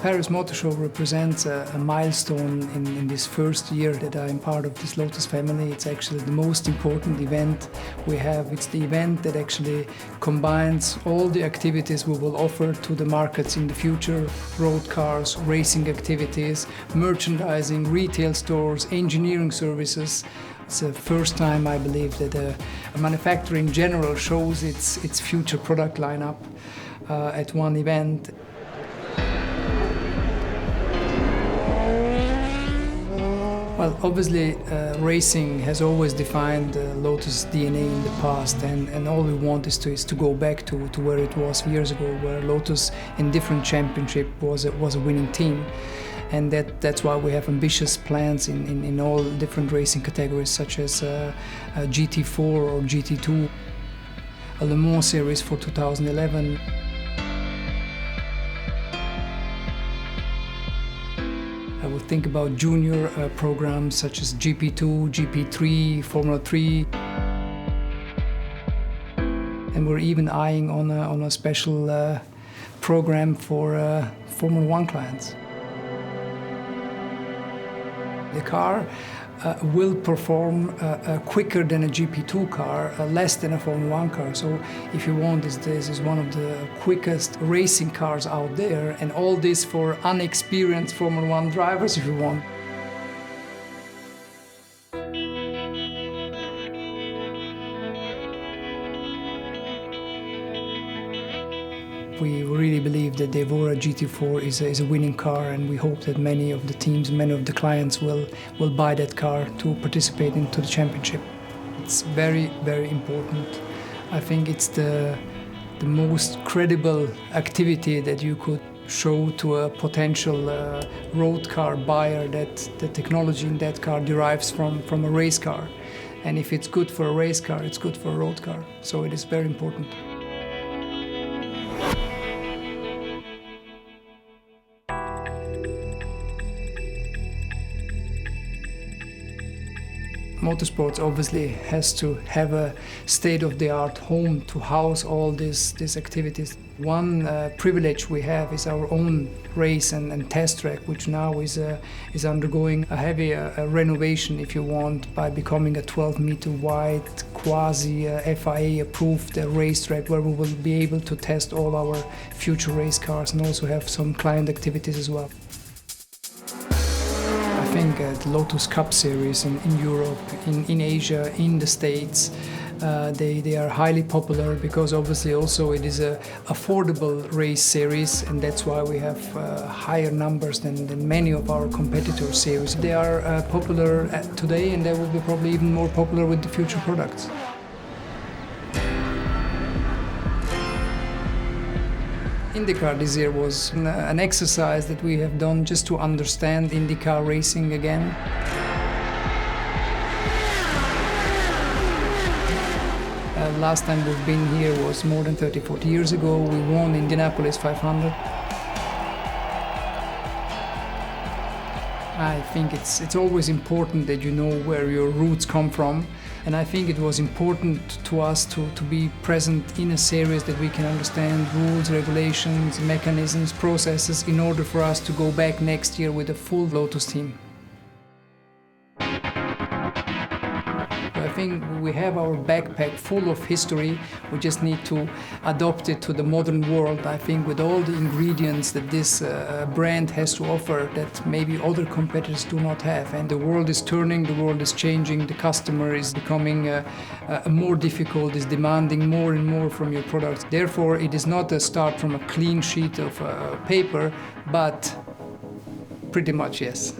Paris Motor Show represents a milestone in this first year that I'm part of this Lotus family. It's actually the most important event we have. It's the event that actually combines all the activities we will offer to the markets in the future: road cars, racing activities, merchandising, retail stores, engineering services. It's the first time, I believe, that a manufacturer in general shows its future product lineup at one event. Well, obviously, racing has always defined Lotus DNA in the past, and all we want is to go back to where it was years ago, where Lotus in different championships was a winning team. And that's why we have ambitious plans in all different racing categories, such as GT4 or GT2, a Le Mans series for 2011. I would think about junior programs such as GP2, GP3, Formula 3. And we're even eyeing on a special program for Formula 1 clients. The car will perform quicker than a GP2 car, less than a Formula 1 car. So if you want, this is one of the quickest racing cars out there, and all this for unexperienced Formula 1 drivers, if you want. We really believe that the Evora GT4 is a winning car, and we hope that many of the teams, many of the clients will buy that car to participate into the championship. It's very, very important. I think it's the most credible activity that you could show to a potential road car buyer, that the technology in that car derives from a race car. And if it's good for a race car, it's good for a road car. So it is very important. Motorsports obviously has to have a state-of-the-art home to house all these activities. One privilege we have is our own race and test track, which now is undergoing a heavy renovation, if you want, by becoming a 12-meter wide, quasi FIA-approved racetrack, where we will be able to test all our future race cars and also have some client activities as well. I think the Lotus Cup series in Europe, in Asia, in the States, they are highly popular because obviously also it is an affordable race series, and that's why we have higher numbers than many of our competitor series. They are popular today, and they will be probably even more popular with the future products. IndyCar this year was an exercise that we have done just to understand IndyCar racing again. Last time we've been here was more than 30-40 years ago. We won Indianapolis 500. I think it's always important that you know where your roots come from. And I think it was important to us to be present in a series that we can understand rules, regulations, mechanisms, processes, in order for us to go back next year with a full Lotus team. I think we have our backpack full of history. We just need to adopt it to the modern world. I think with all the ingredients that this brand has to offer that maybe other competitors do not have. And the world is turning, the world is changing, the customer is becoming more difficult, is demanding more and more from your products. Therefore, it is not a start from a clean sheet of paper, but pretty much yes.